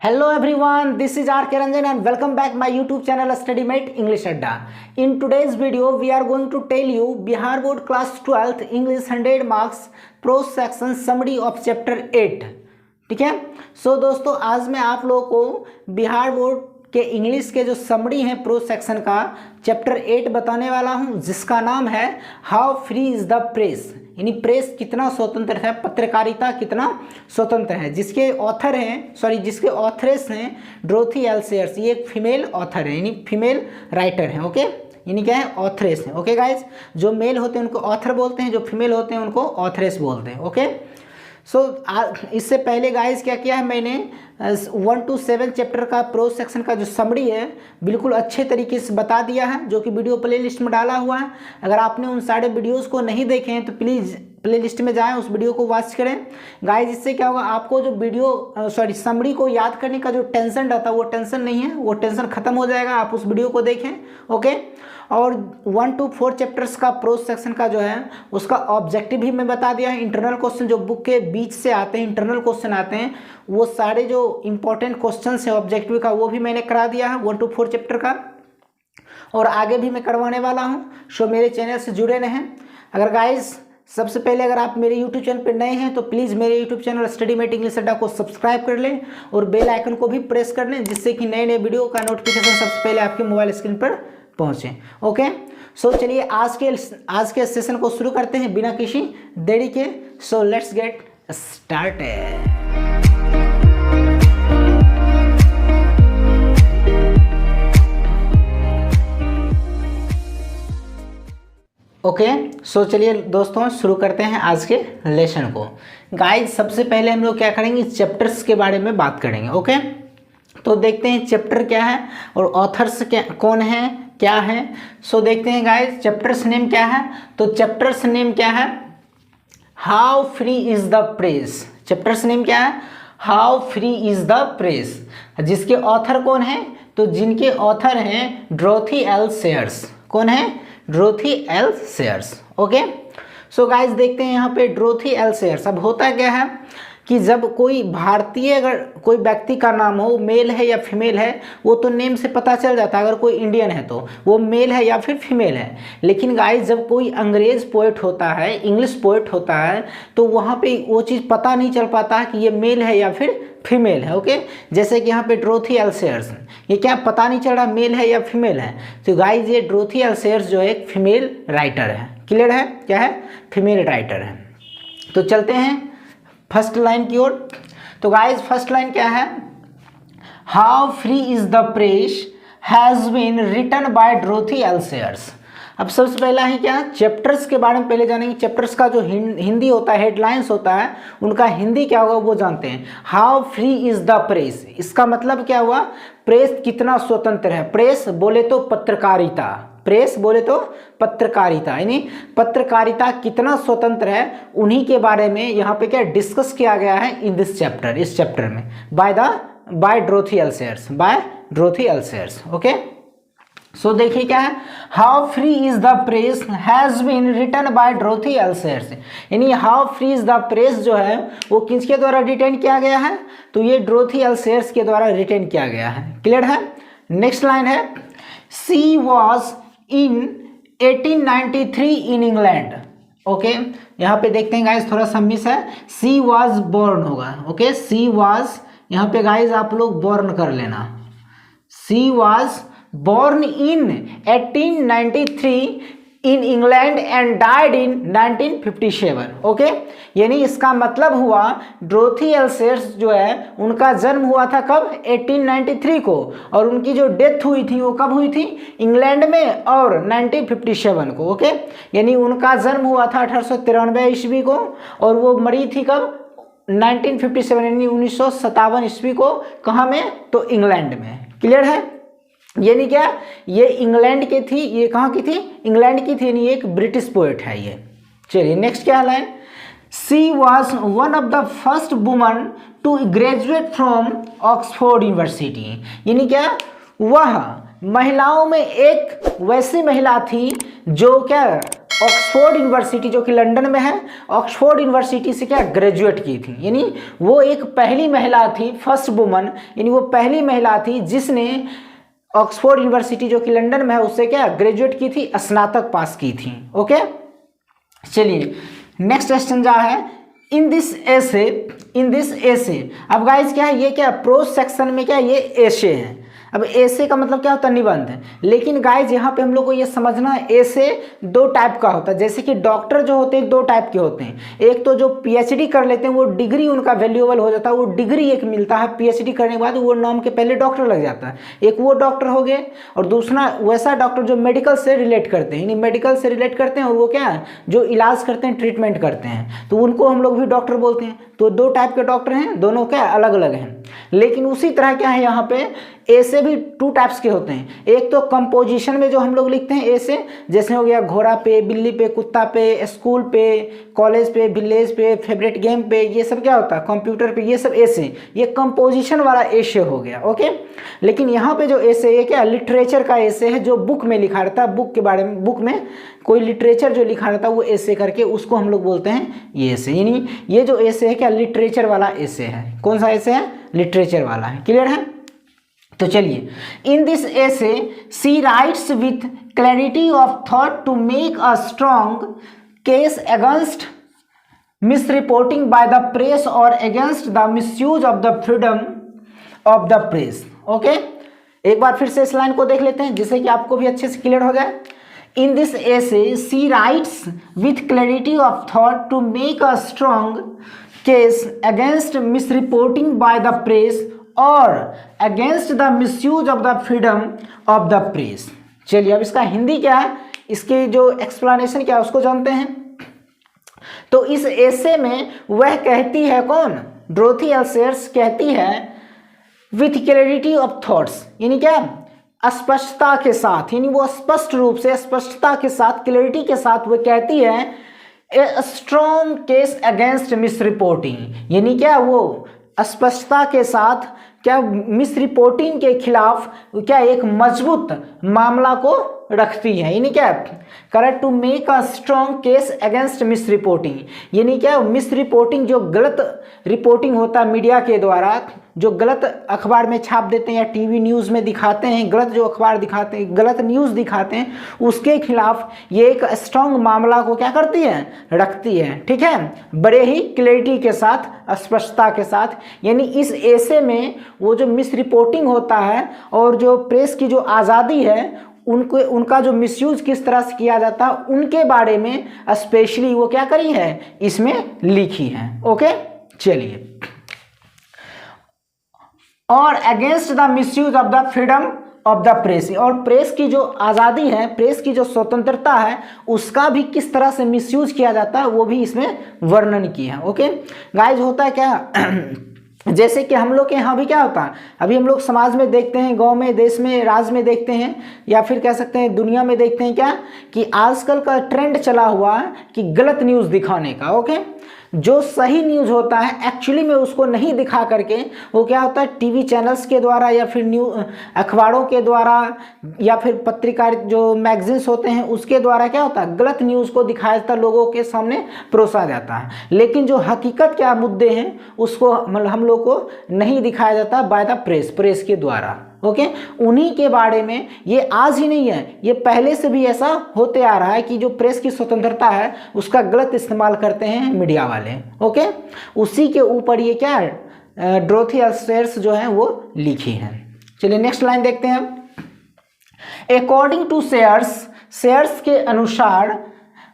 Hello everyone, this is R. K. Ranjan and welcome back my YouTube channel StudyMate English Adda. In today's video, we are going to tell you Bihar Board Class 12th English 100 marks prose section summary of chapter 8. ठीक है। सो दोस्तों, आज मैं आप लोगों को Bihar board के English के जो समरी है प्रोज सेक्शन का चैप्टर 8 बताने वाला हूं, जिसका नाम है how free is the press, यानी प्रेस कितना स्वतंत्र है, पत्रकारिता कितना स्वतंत्र है। जिसके ऑथर हैं जिसके ऑथरेस हैं डोरोथी एल सेयर्स। ये एक फीमेल ऑथर है, यानी फीमेल राइटर है। ओके, यानी क्या है, ऑथरेस है। ओके गाइज, जो मेल होते हैं उनको ऑथर बोलते हैं, जो फीमेल होते हैं उनको ऑथरेस बोलते हैं। ओके, इससे पहले गाइज क्या किया है, मैंने 1 to 7 चैप्टर का प्रोज सेक्शन का जो समरी है बिल्कुल अच्छे तरीके से बता दिया है, जो कि वीडियो प्लेलिस्ट में डाला हुआ है। अगर आपने उन सारे वीडियोस को नहीं देखे हैं तो प्लीज़ प्लेलिस्ट में जाएं, उस वीडियो को वॉच करें गाइज। इससे क्या होगा, आपको जो समरी को याद करने का जो टेंशन रहता है वो टेंशन नहीं है, वो टेंशन खत्म हो जाएगा, आप उस वीडियो को देखें। ओके, और 1 to 4 चैप्टर्स का प्रोज सेक्शन का जो है उसका ऑब्जेक्टिव भी मैं बता दिया है। इंटरनल क्वेश्चन जो बुक के बीच से आते हैं, इंटरनल क्वेश्चन आते हैं, वो सारे जो इंपॉर्टेंट क्वेश्चन है ऑब्जेक्टिव का वो भी मैंने करा दिया है 1 to 4 चैप्टर का, और आगे भी मैं करवाने वाला हूँ। सो मेरे चैनल से जुड़े रहें। अगर गाइस सबसे पहले अगर आप मेरे YouTube चैनल पर नए हैं तो प्लीज़ मेरे YouTube चैनल StudyMate English अड्डा को सब्सक्राइब कर लें और बेल आइकन को भी प्रेस कर लें, जिससे कि नए नए वीडियो का नोटिफिकेशन सबसे पहले आपके मोबाइल स्क्रीन पर पहुँचे। ओके, सो चलिए आज के सेशन को शुरू करते हैं बिना किसी देरी के। So let's get started. Okay, so चलिए दोस्तों शुरू करते हैं आज के लेसन को। गाइज सबसे पहले हम लोग क्या करेंगे, चैप्टर्स के बारे में बात करेंगे। ओके, तो देखते हैं चैप्टर क्या है और ऑथर्स कौन है, क्या है। सो देखते हैं गाइज चैप्टर्स नेम क्या है। तो चैप्टर्स नेम क्या है, how free is the press. Chapters name क्या है, how free is the press. जिसके ऑथर कौन है, तो जिनके ऑथर हैं डोरोथी एल सेयर्स। कौन है, Dorothy L Sayers. Okay, so guys देखते हैं यहाँ पे डोरोथी एल सेयर्स। अब होता क्या है कि जब कोई भारतीय अगर कोई व्यक्ति का नाम हो, मेल है या फीमेल है, वो तो नेम से पता चल जाता है। अगर कोई इंडियन है तो वो मेल है या फिर फीमेल है। लेकिन गाइस जब कोई अंग्रेज पोएट होता है, इंग्लिश पोएट होता है, तो वहाँ पे वो चीज़ पता नहीं चल पाता है कि ये मेल है या फिर फीमेल है। ओके, जैसे कि यहाँ पे डोरोथी एल सेयर्स, ये क्या पता नहीं चल रहा मेल है या फीमेल है। तो गाइस ये डोरोथी एल सेयर्स जो है एक फीमेल राइटर है। क्लियर है, क्या है, फीमेल राइटर है। तो चलते हैं फर्स्ट लाइन की ओर। तो गाइज फर्स्ट लाइन क्या है, how free is the press has been written by Dorothy L Sayers. अब सबसे पहला ही क्या, चैप्टर्स के बारे में पहले जानेंगे। चैप्टर्स का जो हिंदी होता है, हेडलाइंस होता है, उनका हिंदी क्या होगा वो जानते हैं। How free is the press, इसका मतलब क्या हुआ, प्रेस कितना स्वतंत्र है। प्रेस बोले तो पत्रकारिता, प्रेस बोले तो पत्रकारिता, यानी पत्रकारिता कितना स्वतंत्र है, उन्हीं के बारे में यहाँ पे क्या डिस्कस किया गया है इन दिस चैप्टर, इस चैप्टर में by Dorothy L Sayers, by Dorothy L Sayers. Okay, so देखिए क्या है, how free is the press has been written by Dorothy L Sayers, यानी how free is the press जो है वो किसके द्वारा रिटेन किया गया है, तो ये डोरोथी एल सेयर्स के द्वारा रिटेन किया गया है। क्लियर है। नेक्स्ट लाइन है, she was in 1893 in England. Okay, यहाँ पे देखते हैं गाइज थोड़ा सा मिस है, सी वॉज बोर्न होगा। ओके, सी वॉज यहाँ पे गाइज आप लोग बोर्न कर लेना, she was born in 1893 in England and died in 1957। Okay, यानी इसका मतलब हुआ डोरोथी एल सेयर्स जो है उनका जन्म हुआ था कब, 1893 को, और उनकी जो डेथ हुई थी वो कब हुई थी, इंग्लैंड में, और 1957 को। ओके, यानी उनका जन्म हुआ था 1893 ईस्वी को और वो मरी थी कब, 1957 यानी 1957 ईस्वी को। कहाँ में, तो इंग्लैंड में। क्लियर है, यानी क्या, ये इंग्लैंड की थी, ये कहाँ की थी, इंग्लैंड की थी, यानी एक ब्रिटिश पोएट है ये। चलिए नेक्स्ट क्या line, she was one of the first woman to graduate from Oxford University, यानी क्या, वह महिलाओं में एक वैसी महिला थी जो क्या ऑक्सफोर्ड यूनिवर्सिटी जो कि लंदन में है, ऑक्सफोर्ड यूनिवर्सिटी से क्या ग्रेजुएट की थी, यानी वो एक पहली महिला थी, फर्स्ट वुमन, यानी वो पहली महिला थी जिसने ऑक्सफोर्ड यूनिवर्सिटी जो कि लंदन में है उससे क्या ग्रेजुएट की थी, स्नातक पास की थी। ओके, चलिए नेक्स्ट क्वेश्चन जा है इन दिस एसे। अब गाइज क्या है, ये क्या प्रोज सेक्शन में क्या ये एसे है। अब एसे का मतलब क्या होता है, निबंध। लेकिन गाइज यहाँ पे हम लोग को ये समझना है एसे दो टाइप का होता है। जैसे कि डॉक्टर जो होते हैं दो टाइप के होते हैं, एक तो जो पीएचडी कर लेते हैं वो डिग्री उनका वैल्यूएबल हो जाता है, वो डिग्री एक मिलता है पीएचडी करने के बाद, वो नाम के पहले डॉक्टर लग जाता है, एक वो डॉक्टर हो गए। और दूसरा वैसा डॉक्टर जो मेडिकल से रिलेट करते हैं, यानी मेडिकल से रिलेट करते हैं और वो क्या है जो इलाज करते हैं, ट्रीटमेंट करते हैं, तो उनको हम लोग भी डॉक्टर बोलते हैं। तो दो टाइप के डॉक्टर हैं, दोनों क्या अलग अलग हैं। लेकिन उसी तरह क्या है यहाँ पे ऐसे भी टू टाइप्स के होते हैं। एक तो कंपोजिशन में जो हम लोग लिखते हैं ऐसे, जैसे हो गया घोड़ा पे, बिल्ली पे, कुत्ता पे, स्कूल पे, कॉलेज पे, विलेज पे, फेवरेट गेम पे, ये सब क्या होता है कंप्यूटर पे, ये सब ऐसे, ये कंपोजिशन वाला ऐसे हो गया। ओके, लेकिन यहाँ पे जो ऐसे ये क्या लिटरेचर का ऐसे है, जो बुक में लिखा रहता है, बुक के बारे में, बुक में कोई लिटरेचर जो लिखा रहता है वो ऐसे करके, उसको हम लोग बोलते हैं ये ऐसे। यानी ये जो ऐसे है क्या लिटरेचर वाला ऐसे है। कौन सा ऐसे है, लिटरेचर वाला है। क्लियर है? तो चलिए, in this essay she writes with clarity of thought to make a strong case against misreporting by the press और against the misuse of the freedom of the press. Okay, एक बार फिर से इस लाइन को देख लेते हैं जिससे कि आपको भी अच्छे से क्लियर हो जाए। In this essay, she writes with clarity of thought to make a strong case against misreporting by the press or against the misuse of the freedom of the press। चलिए अब इसका हिंदी क्या है, इसकी जो एक्सप्लेनेशन क्या है उसको जानते हैं। तो इस essay में वह कहती है, कौन, डोरोथी एल सेयर्स कहती है with clarity of thoughts, यानी क्या स्पष्टता के साथ, यानी वो स्पष्ट रूप से, स्पष्टता के साथ, क्लैरिटी के साथ वो कहती है a strong case against misreporting, यानी क्या वो स्पष्टता के साथ क्या मिस रिपोर्टिंग के खिलाफ क्या एक मजबूत मामला को रखती है। यानी क्या correct to make a strong case against misreporting, यानी क्या मिस रिपोर्टिंग जो गलत रिपोर्टिंग होता है मीडिया के द्वारा, जो गलत अखबार में छाप देते हैं या टीवी न्यूज़ में दिखाते हैं, गलत जो अखबार दिखाते हैं, गलत न्यूज़ दिखाते हैं, उसके खिलाफ ये एक स्ट्रॉन्ग मामला को क्या करती है, रखती है। ठीक है, बड़े ही क्लैरिटी के साथ, स्पष्टता के साथ। यानी इस ऐसे में वो जो मिस रिपोर्टिंग होता है और जो प्रेस की जो आज़ादी है उनका जो मिसयूज किस तरह से किया जाता है उनके बारे में स्पेशली वो क्या करी है, इसमें लिखी है। ओके, चलिए, और against the misuse of the freedom of the press, और प्रेस की जो आज़ादी है, प्रेस की जो स्वतंत्रता है उसका भी किस तरह से मिसयूज किया जाता है वो भी इसमें वर्णन किया है। ओके गाइज, होता है क्या जैसे कि हम लोग के यहाँ भी क्या होता है, अभी हम लोग समाज में देखते हैं, गांव में, देश में, राज्य में देखते हैं, या फिर कह सकते हैं दुनिया में देखते हैं क्या कि आजकल का ट्रेंड चला हुआ है कि गलत न्यूज़ दिखाने का। ओके, जो सही न्यूज़ होता है एक्चुअली में उसको नहीं दिखा करके वो क्या होता है टीवी चैनल्स के द्वारा या फिर अखबारों के द्वारा या फिर पत्रिका जो मैगजीन्स होते हैं उसके द्वारा क्या होता है गलत न्यूज़ को दिखाया जाता है, लोगों के सामने परोसा जाता है। लेकिन जो हकीकत क्या मुद्दे हैं उसको हम लोग को नहीं दिखाया जाता बाय द प्रेस के द्वारा। ओके, उन्हीं के बारे में, ये आज ही नहीं है, ये पहले से भी ऐसा होते आ रहा है कि जो प्रेस की स्वतंत्रता है उसका गलत इस्तेमाल करते हैं मीडिया वाले। ओके, उसी के ऊपर ये क्या है डोरोथी एल सेयर्स जो है वो लिखी है। चलिए नेक्स्ट लाइन देखते हैं। अकॉर्डिंग टू सेयर्स के अनुसार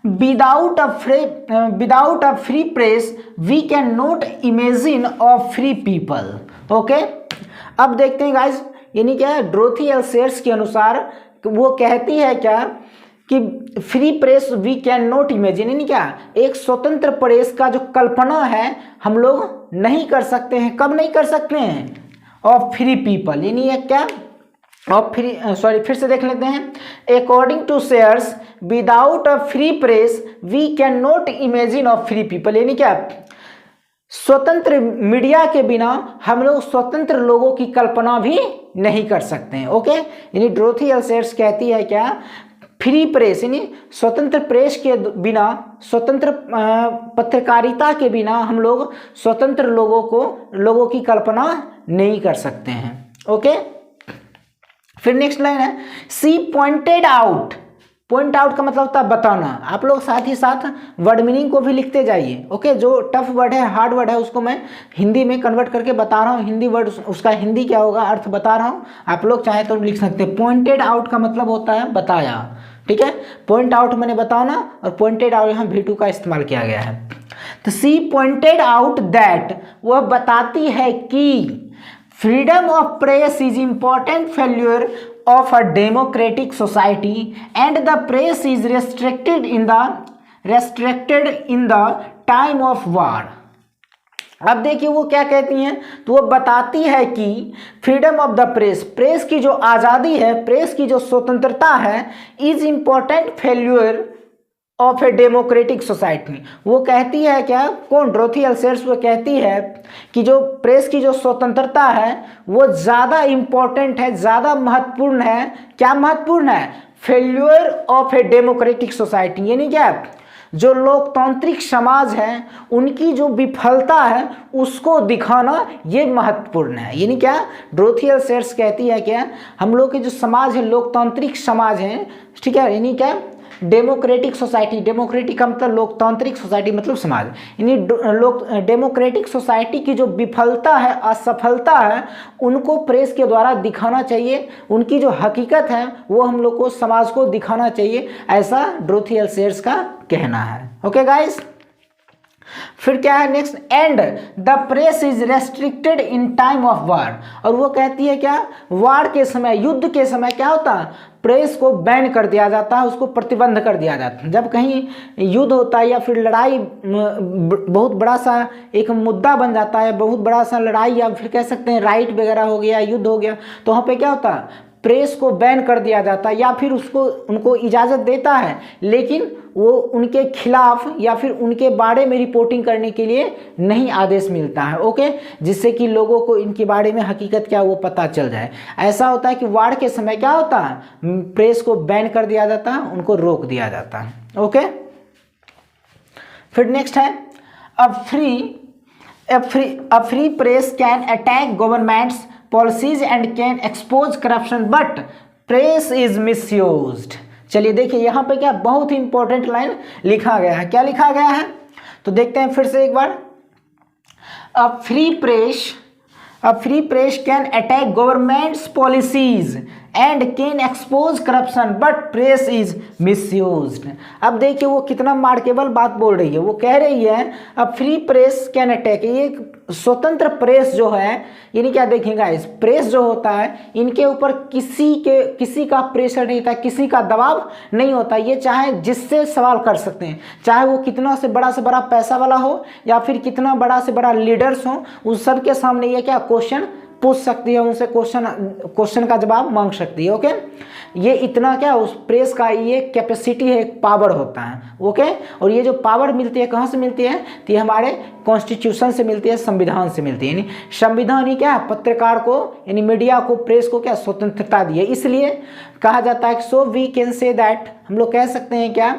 without a free press we can not imagine a free people. Okay, अब देखते हैं गाइज, यानी क्या डोरोथी एल सेयर्स के अनुसार वो कहती है क्या कि free press we can not imagine, यानी क्या एक स्वतंत्र प्रेस का जो कल्पना है हम लोग नहीं कर सकते हैं। कब नहीं कर सकते हैं, ऑफ फ्री पीपल, यानी ये क्या ऑफ फ्री, सॉरी फिर से देख लेते हैं। According to Sayers without a free press we can not imagine of free people, यानी क्या स्वतंत्र मीडिया के बिना हम लोग स्वतंत्र लोगों की कल्पना भी नहीं कर सकते हैं। ओके, यानी डोरोथी एल सेयर्स कहती है क्या फ्री प्रेस यानी स्वतंत्र प्रेस के बिना, स्वतंत्र पत्रकारिता के बिना हम लोग स्वतंत्र लोगों की कल्पना नहीं कर सकते हैं। ओके, फिर नेक्स्ट लाइन है सी पॉइंटेड आउट। पॉइंट आउट का मतलब होता है बताना। आप लोग साथ ही साथ वर्ड मीनिंग को भी लिखते जाइए। ओके, जो टफ वर्ड है, हार्ड वर्ड है, उसको मैं हिंदी में कन्वर्ट करके बता रहा हूँ। हिंदी वर्ड उसका हिंदी क्या होगा, अर्थ बता रहा हूँ। आप लोग चाहे तो लिख सकते हैं। पॉइंटेड आउट का मतलब होता है बताया। ठीक है, पॉइंट आउट मैंने बताना, और पॉइंटेड आउट यहाँ V2 का इस्तेमाल किया गया है। तो सी पॉइंटेड आउट दैट, वह बताती है कि freedom of press is important failure of a democratic society and the press is restricted in the time of war। अब देखिए वो क्या कहती हैं, तो वो बताती है कि freedom of the press, press की जो आज़ादी है, प्रेस की जो स्वतंत्रता है, is important failure of a democratic society. वो कहती है क्या, कौन, डोरोथी अल्सर्स, वो कहती है कि जो प्रेस की जो स्वतंत्रता है वो ज़्यादा इम्पोर्टेंट है, ज़्यादा महत्वपूर्ण है। क्या महत्वपूर्ण है, failure of a democratic society, यानी क्या, जो लोकतांत्रिक समाज है उनकी जो विफलता है उसको दिखाना ये महत्वपूर्ण है। यानी क्या, डोरोथी अल्सर्स कहती है क्या, हम लोग के जो समाज है लोकतांत्रिक समाज है, ठीक है, यानी क्या, डेमोक्रेटिक सोसाइटी, डेमोक्रेटिक का मतलब लोकतांत्रिक सोसाइटी मतलब समाज, यानी डेमोक्रेटिक सोसाइटी की जो विफलता है, असफलता है, उनको प्रेस के द्वारा दिखाना चाहिए। उनकी जो हकीकत है वो हम लोग को, समाज को दिखाना चाहिए, ऐसा डोरोथी अल्सर्स का कहना है। ओके गाइस, फिर क्या है next, and the press is restricted in time of war. और वो कहती है क्या, वार के समय, युद्ध के समय क्या होता है, प्रेस को बैन कर दिया जाता है, उसको प्रतिबंध कर दिया जाता है। जब कहीं युद्ध होता है या फिर लड़ाई बहुत बड़ा सा एक मुद्दा बन जाता है, बहुत बड़ा सा लड़ाई, या फिर कह सकते हैं राइट वगैरह हो गया, युद्ध हो गया, तो वहाँ पे क्या होता है, प्रेस को बैन कर दिया जाता है, या फिर उनको इजाज़त देता है, लेकिन वो उनके खिलाफ या फिर उनके बारे में रिपोर्टिंग करने के लिए नहीं आदेश मिलता है। ओके, जिससे कि लोगों को इनके बारे में हकीकत क्या वो पता चल जाए। ऐसा होता है कि वार के समय क्या होता है, प्रेस को बैन कर दिया जाता है, उनको रोक दिया जाता है। ओके, फिर नेक्स्ट है, अ free press can attack governments policies and can expose corruption but press is misused. चलिए देखिए यहाँ पे क्या बहुत ही इंपॉर्टेंट लाइन लिखा गया है। क्या लिखा गया है तो देखते हैं फिर से एक बार। A free press can attack governments policies and can expose corruption but press is misused. अब देखिए वो कितना मार्केबल बात बोल रही है। वो कह रही है अब फ्री प्रेस कैन अटैक, ये स्वतंत्र प्रेस जो है, यानी क्या देखेगा, इस प्रेस जो होता है इनके ऊपर किसी का प्रेशर नहीं होता, किसी का दबाव नहीं होता। ये चाहे जिससे सवाल कर सकते हैं, चाहे वो कितना से बड़ा पैसा वाला हो या फिर कितना बड़ा से बड़ा लीडर्स हो, उस सब के सामने ये क्या क्वेश्चन पूछ सकती है, उनसे क्वेश्चन का जवाब मांग सकती है। ओके, ये इतना क्या उस प्रेस का ये कैपेसिटी है, पावर होता है। ओके, और ये जो पावर मिलती है कहाँ से मिलती है, तो ये हमारे कॉन्स्टिट्यूशन से मिलती है, संविधान से मिलती है। यानी संविधान ही क्या पत्रकार को, यानी मीडिया को, प्रेस को क्या स्वतंत्रता दी है, इसलिए कहा जाता है। So we can say that, हम लोग कह सकते हैं क्या,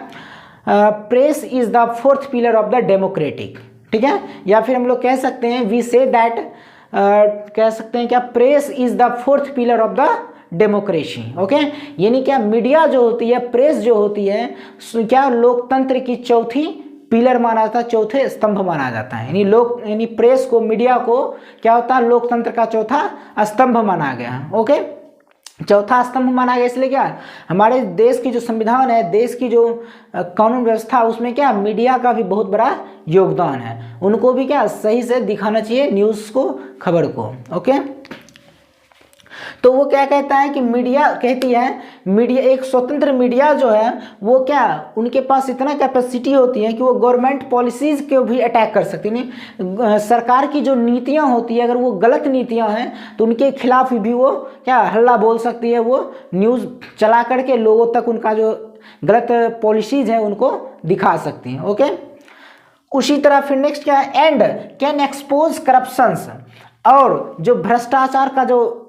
press is the fourth pillar of the democratic, ठीक है, या फिर हम लोग कह सकते हैं वी से दैट, कह सकते हैं क्या, press is the fourth pillar of the democracy. Okay, यानी क्या मीडिया जो होती है, प्रेस जो होती है, क्या लोकतंत्र की चौथी पिलर माना जाता है, चौथे स्तंभ माना जाता है। यानी प्रेस को, मीडिया को क्या होता है, लोकतंत्र का चौथा स्तंभ माना गया है। ओके, चौथा स्तंभ माना गया इसलिए क्या, हमारे देश की जो संविधान है, देश की जो कानून व्यवस्था, उसमें क्या मीडिया का भी बहुत बड़ा योगदान है। उनको भी क्या सही से दिखाना चाहिए न्यूज़ को, खबर को। ओके, तो वो क्या कहता है कि मीडिया, कहती है मीडिया, एक स्वतंत्र मीडिया जो है वो क्या, उनके पास इतना कैपेसिटी होती है कि वो गवर्नमेंट पॉलिसीज़ को भी अटैक कर सकती है। सरकार की जो नीतियां होती है, अगर वो गलत नीतियां हैं तो उनके खिलाफ भी वो क्या हल्ला बोल सकती है, वो न्यूज़ चला करके लोगों तक उनका जो गलत पॉलिसीज़ है उनको दिखा सकती हैं। ओके, उसी तरह फिर नेक्स्ट क्या है, एंड कैन एक्सपोज करप्शंस, और जो भ्रष्टाचार का जो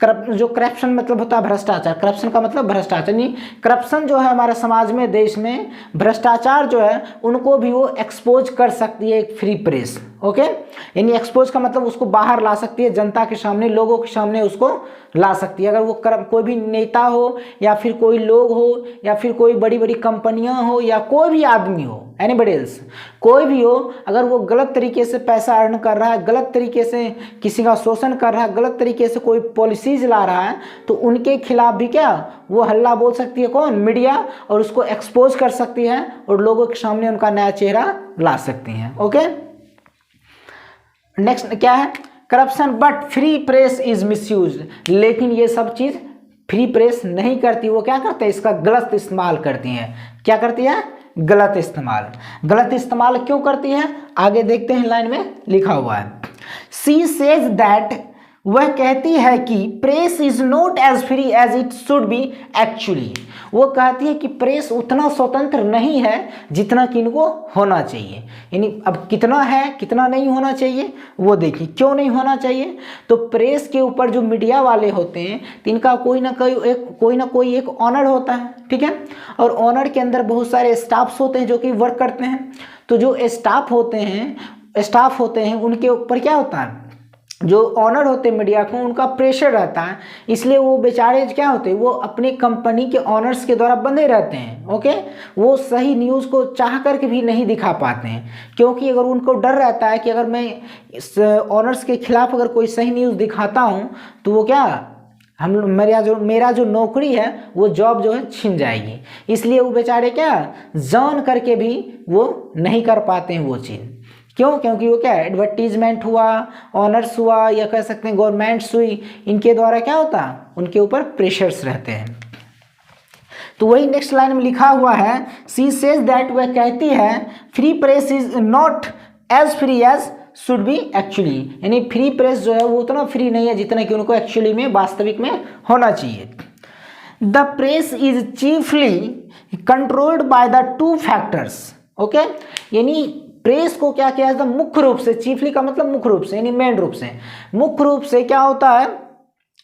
जो करप्शन मतलब होता है भ्रष्टाचार, करप्शन का मतलब भ्रष्टाचार, नहीं करप्शन जो है हमारे समाज में, देश में भ्रष्टाचार जो है उनको भी वो एक्सपोज कर सकती है एक फ्री प्रेस। ओके, यानी एक्सपोज का मतलब उसको बाहर ला सकती है, जनता के सामने, लोगों के सामने उसको ला सकती है। अगर वो कोई भी नेता हो या फिर कोई लोग हो या फिर कोई बड़ी बड़ी कंपनियां हो या कोई भी आदमी हो, एनीबडी एल्स, कोई भी हो, अगर वो गलत तरीके से पैसा अर्न कर रहा है, गलत तरीके से किसी का शोषण कर रहा है, गलत तरीके से कोई पॉलिसीज ला रहा है, तो उनके खिलाफ भी क्या वो हल्ला बोल सकती है कौन, मीडिया, और उसको एक्सपोज कर सकती है और लोगों के सामने उनका नया चेहरा ला सकती हैं। ओके, नेक्स्ट क्या है, corruption but free press is misuse, लेकिन ये सब चीज फ्री प्रेस नहीं करती, वो क्या करते हैं, इसका गलत इस्तेमाल करती हैं। क्या करती है, गलत इस्तेमाल। गलत इस्तेमाल क्यों करती है, आगे देखते हैं, लाइन में लिखा हुआ है, सी सेज दैट, वह कहती है कि press is not as free as it should be actually, वो कहती है कि प्रेस उतना स्वतंत्र नहीं है जितना कि इनको होना चाहिए। यानी अब कितना है कितना नहीं होना चाहिए वो देखिए, क्यों नहीं होना चाहिए, तो प्रेस के ऊपर जो मीडिया वाले होते हैं इनका कोई ना कोई एक ऑनर होता है, ठीक है, और ऑनर के अंदर बहुत सारे स्टाफ्स होते हैं जो कि वर्क करते हैं। तो जो स्टाफ होते हैं उनके ऊपर क्या होता है, जो ऑनर होते हैं मीडिया को, उनका प्रेशर रहता है, इसलिए वो बेचारे क्या होते हैं, वो अपनी कंपनी के ऑनर्स के द्वारा बंधे रहते हैं। ओके, वो सही न्यूज़ को चाह करके भी नहीं दिखा पाते हैं, क्योंकि अगर उनको डर रहता है कि अगर मैं इस ऑनर्स के खिलाफ अगर कोई सही न्यूज़ दिखाता हूँ तो वो क्या मेरा जो नौकरी है वो जॉब जो है छिन जाएगी, इसलिए वो बेचारे क्या जान करके भी वो नहीं कर पाते हैं वो चीज़। क्यों, क्योंकि वो क्या एडवर्टीजमेंट हुआ, ऑनर्स हुआ, या कह सकते हैं गवर्नमेंट्स हुई, इनके द्वारा क्या होता है, उनके ऊपर प्रेशर्स रहते हैं। तो वही नेक्स्ट लाइन में लिखा हुआ है, सी सेज दैट, वह कहती है free press is not as free as should be actually, यानी फ्री प्रेस जो है वो उतना फ्री नहीं है जितना कि उनको एक्चुअली में वास्तविक में होना चाहिए। The press is chiefly controlled by the two factors. Okay, यानी प्रेस को क्या किया जाता है, मुख्य रूप से, चीफली का मतलब मुख्य रूप से, यानी मेन रूप से, मुख्य रूप से क्या होता है,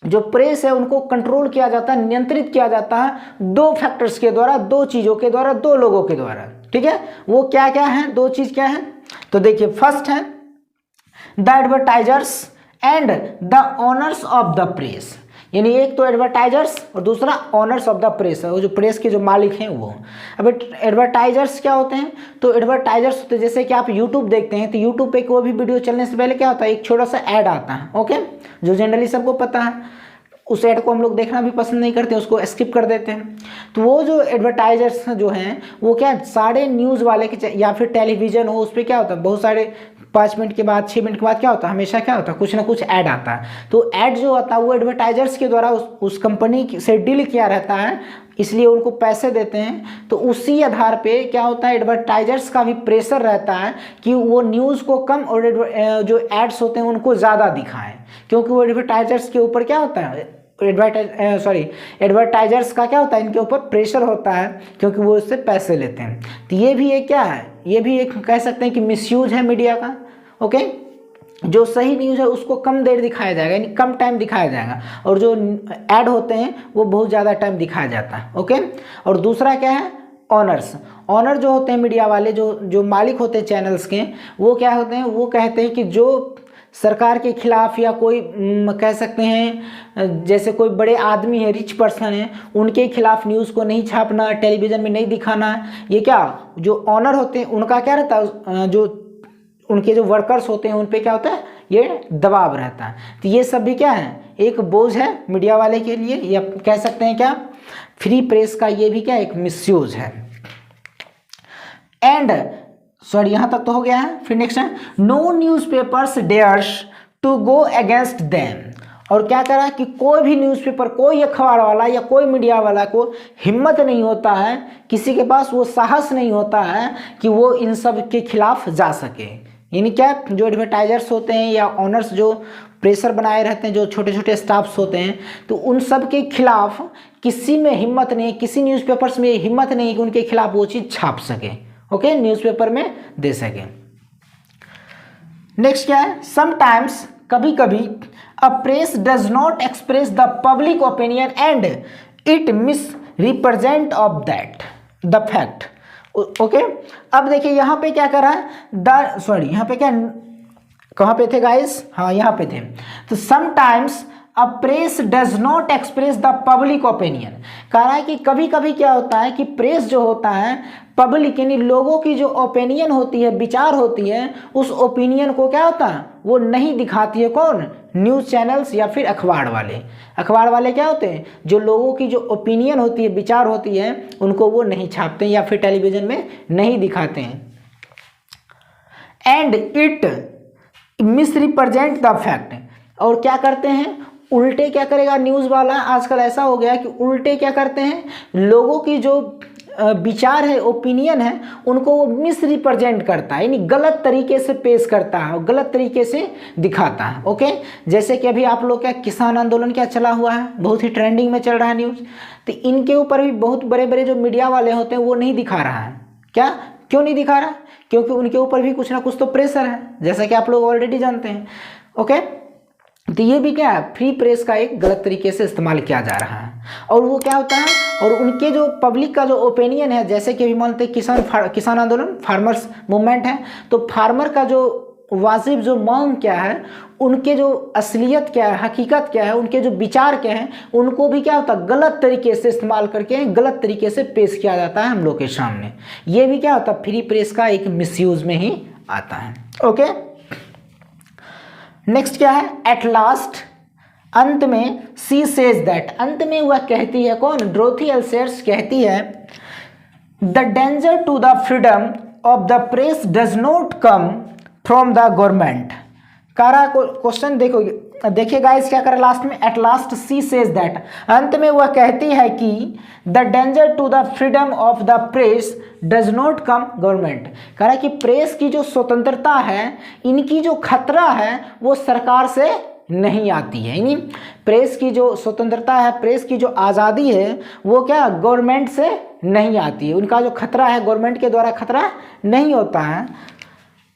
जो प्रेस है उनको कंट्रोल किया जाता है, नियंत्रित किया जाता है दो फैक्टर्स के द्वारा, दो चीजों के द्वारा, दो लोगों के द्वारा। ठीक है, वो क्या क्या है, दो चीज क्या है, तो देखिए फर्स्ट है the advertisers and the honours of the press, यानी एक तो एडवर्टाइजर्स और दूसरा ऑनर्स ऑफ द प्रेस है, वो जो प्रेस के जो मालिक हैं वो। अब एडवर्टाइजर्स क्या होते हैं, तो एडवर्टाइजर्स होते हैं जैसे कि आप यूट्यूब देखते हैं, तो यूट्यूब पे कोई भी वीडियो चलने से पहले क्या होता है, एक छोटा सा ऐड आता है। ओके, जो जनरली सबको पता है, उस ऐड को हम लोग देखना भी पसंद नहीं करते, उसको स्किप कर देते हैं। तो वो जो एडवर्टाइजर्स जो हैं वो क्या सारे न्यूज़ वाले के या फिर टेलीविज़न हो, उस पर क्या होता है, बहुत सारे 5 मिनट के बाद 6 मिनट के बाद क्या होता है, हमेशा क्या होता है, कुछ ना कुछ ऐड आता है। तो ऐड जो आता है वो एडवर्टाइजर्स के द्वारा उस कंपनी से डील किया रहता है, इसलिए उनको पैसे देते हैं। तो उसी आधार पे क्या होता है, एडवर्टाइजर्स का भी प्रेशर रहता है कि वो न्यूज़ को कम और जो एड्स होते हैं उनको ज़्यादा दिखाएं, क्योंकि वो एडवर्टाइजर्स के ऊपर क्या होता है, एडवर्टाइजर्स का क्या होता है, इनके ऊपर प्रेशर होता है, क्योंकि वो इससे पैसे लेते हैं। तो ये भी एक क्या है, ये भी एक कह सकते हैं कि मिसयूज है मीडिया का। ओके, जो सही न्यूज़ है उसको कम देर दिखाया जाएगा, यानी कम टाइम दिखाया जाएगा, और जो ऐड होते हैं वो बहुत ज़्यादा टाइम दिखाया जाता है। ओके, और दूसरा क्या है, ऑनर्स। ऑनर जो होते हैं मीडिया वाले, जो मालिक होते हैं चैनल्स के, वो क्या होते हैं, वो कहते हैं कि जो सरकार के खिलाफ या कोई कह सकते हैं जैसे कोई बड़े आदमी है, रिच पर्सन है, उनके खिलाफ न्यूज़ को नहीं छापना, टेलीविज़न में नहीं दिखाना। ये क्या जो ऑनर होते हैं उनका क्या रहता है, जो उनके जो वर्कर्स होते हैं उन पे क्या होता है, ये दबाव रहता है। तो ये सब भी क्या है, एक बोझ है मीडिया वाले के लिए, या कह सकते हैं क्या फ्री प्रेस का ये भी क्या एक मिसयूज है। एंड सॉरी यहाँ तक तो हो गया है। फिर नेक्स्ट है, no newspapers dares to go against them, और क्या करा कि कोई भी न्यूज़पेपर, कोई अखबार वाला या कोई मीडिया वाला को हिम्मत नहीं होता है, किसी के पास वो साहस नहीं होता है कि वो इन सब के खिलाफ जा सके। यानी क्या, जो एडवर्टाइजर्स होते हैं या ऑनर्स जो प्रेशर बनाए रहते हैं, जो छोटे छोटे स्टाफ्स होते हैं, तो उन सब के खिलाफ किसी में हिम्मत नहीं, किसी न्यूज़पेपर्स में हिम्मत नहीं कि उनके खिलाफ वो चीज़ छाप सके। ओके, न्यूज़पेपर में दे सके। नेक्स्ट क्या है, समटाइम्स, कभी कभी a press does not express the public opinion and it miss represent of that the fact. Okay, अब देखिए यहाँ पे क्या कर रहा है यहाँ पे क्या, कहाँ पे थे गाइस, हाँ यहाँ पे थे। तो sometimes a press does not express the public opinion, कह रहा है कि कभी कभी क्या होता है कि प्रेस जो होता है पब्लिक यानी लोगों की जो ओपिनियन होती है, विचार होती है, उस ओपिनियन को क्या होता है वो नहीं दिखाती है। कौन? न्यूज़ चैनल्स या फिर अखबार वाले। अखबार वाले क्या होते हैं, जो लोगों की जो ओपिनियन होती है, विचार होती है, उनको वो नहीं छापते हैं या फिर टेलीविज़न में नहीं दिखाते हैं। And it misrepresent the fact, और क्या करते हैं उल्टे क्या करेगा न्यूज़ वाला, आजकल ऐसा हो गया कि उल्टे क्या करते हैं, लोगों की जो विचार है, ओपिनियन है, उनको वो मिसरिप्रेजेंट करता है, यानी गलत तरीके से पेश करता है और गलत तरीके से दिखाता है। ओके, जैसे कि अभी आप लोग क्या किसान आंदोलन क्या चला हुआ है, बहुत ही ट्रेंडिंग में चल रहा है न्यूज़, तो इनके ऊपर भी बहुत बड़े बड़े जो मीडिया वाले होते हैं वो नहीं दिखा रहा है। क्या, क्यों नहीं दिखा रहा? क्योंकि उनके ऊपर भी कुछ ना कुछ तो प्रेशर है, जैसा कि आप लोग ऑलरेडी जानते हैं। ओके, तो ये भी क्या है, फ्री प्रेस का एक गलत तरीके से इस्तेमाल किया जा रहा है। और वो क्या होता है, और उनके जो पब्लिक का जो ओपिनियन है, जैसे कि अभी मानते हैं किसान आंदोलन, फार्मर्स मूवमेंट है, तो फार्मर का जो वाजिब जो मांग क्या है, उनके जो असलियत क्या है, हकीकत क्या है, उनके जो विचार क्या है, उनको भी क्या होता है गलत तरीके से इस्तेमाल करके गलत तरीके से पेश किया जाता है हम लोग के सामने। ये भी क्या होता है, फ्री प्रेस का एक मिसयूज में ही आता है। ओके, नेक्स्ट क्या है, एट लास्ट, अंत में, सी सेज दैट, अंत में वह कहती है, कौन? डोरोथी एल्सेयर्स कहती है, the danger to the freedom of the press does not come from the government. कारा क्वेश्चन देखिए गाइस क्या करे लास्ट में, at last she says that, अंत में वह कहती है कि the danger to the freedom of the press does not come government, कह रहा है कि प्रेस की जो स्वतंत्रता है, इनकी जो खतरा है वो सरकार से नहीं आती है। यानी प्रेस की जो स्वतंत्रता है, प्रेस की जो आज़ादी है, वो क्या गवर्नमेंट से नहीं आती है, उनका जो खतरा है गवर्नमेंट के द्वारा खतरा नहीं होता है।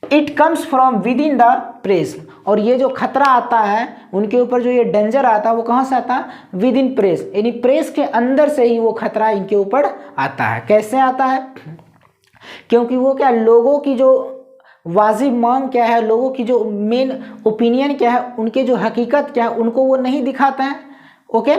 It comes from with in the press, और ये जो खतरा आता है उनके ऊपर, जो ये डेंजर आता है, वो कहाँ से आता है? विद इन प्रेस, यानी प्रेस के अंदर से ही वो खतरा इनके ऊपर आता है। कैसे आता है? क्योंकि वो क्या, लोगों की जो वाजिब मांग क्या है, लोगों की जो मेन ओपिनियन क्या है, उनके जो हकीकत क्या है, उनको वो नहीं दिखाता है। ओके,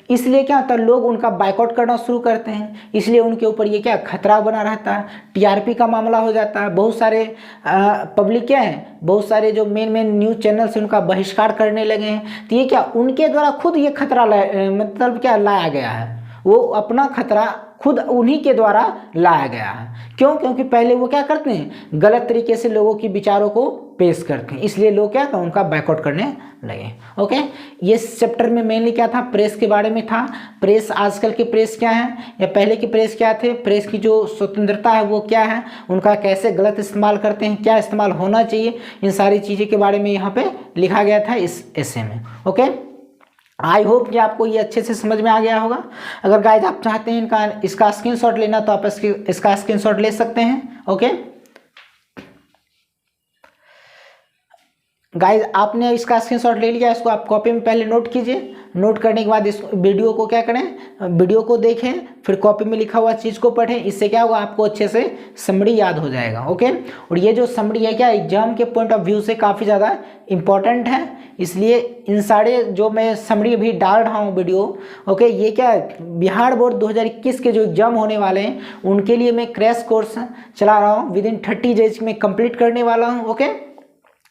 इसलिए क्या होता है, लोग उनका बायकॉट करना शुरू करते हैं, इसलिए उनके ऊपर ये क्या खतरा बना रहता है। टीआरपी का मामला हो जाता है, बहुत सारे पब्लिक क्या है, बहुत सारे जो मेन न्यूज़ चैनल से उनका बहिष्कार करने लगे हैं। तो ये क्या उनके द्वारा खुद ये खतरा मतलब क्या लाया गया है, वो अपना खतरा खुद उन्हीं के द्वारा लाया गया है। क्यों? क्योंकि पहले वो क्या करते हैं, गलत तरीके से लोगों की विचारों को पेश करते हैं, इसलिए लोग क्या उनका बायकॉट करने लगे। ओके, ये चैप्टर में मेनली क्या था, प्रेस के बारे में था। प्रेस, आजकल की प्रेस क्या है या पहले की प्रेस क्या थे, प्रेस की जो स्वतंत्रता है वो क्या है, उनका कैसे गलत इस्तेमाल करते हैं, क्या इस्तेमाल होना चाहिए, इन सारी चीज़ें के बारे में यहाँ पे लिखा गया था इस एसे में। ओके, आई होप कि आपको ये अच्छे से समझ में आ गया होगा। अगर गाइज आप चाहते हैं इसका स्क्रीनशॉट लेना तो आप इसका स्क्रीनशॉट ले सकते हैं। ओके गाइज, आपने इसका स्क्रीनशॉट ले लिया, इसको आप कॉपी में पहले नोट कीजिए। नोट करने के बाद इस वीडियो को क्या करें, वीडियो को देखें, फिर कॉपी में लिखा हुआ चीज़ को पढ़ें। इससे क्या होगा, आपको अच्छे से समरी याद हो जाएगा। ओके, और ये जो समरी है क्या एग्जाम के पॉइंट ऑफ व्यू से काफ़ी ज़्यादा इम्पॉर्टेंट है, इसलिए इन सारे जो मैं समरी भी डाल रहा हूँ वीडियो, ओके, ये क्या बिहार बोर्ड 2021 के जो एग्जाम होने वाले हैं उनके लिए मैं क्रैश कोर्स चला रहा हूँ, विदिन 30 डेज में कंप्लीट करने वाला हूँ। ओके,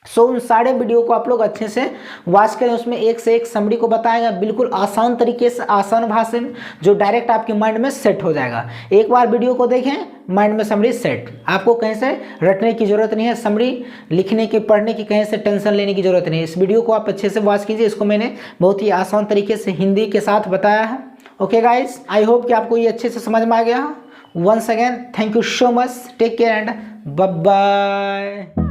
सो उन सारे वीडियो को आप लोग अच्छे से वॉच करें, उसमें एक से एक समरी को बताएगा बिल्कुल आसान तरीके से, आसान भाषा में, जो डायरेक्ट आपके माइंड में सेट हो जाएगा। एक बार वीडियो को देखें, माइंड में समरी सेट, आपको कहीं से रटने की जरूरत नहीं है, समरी लिखने की, पढ़ने की कहीं से टेंशन लेने की जरूरत नहीं है। इस वीडियो को आप अच्छे से वॉच कीजिए, इसको मैंने बहुत ही आसान तरीके से हिंदी के साथ बताया है। ओके गाइज, आई होप कि आपको ये अच्छे से समझ में आ गया। Once again thank you so much, take care and bye bye.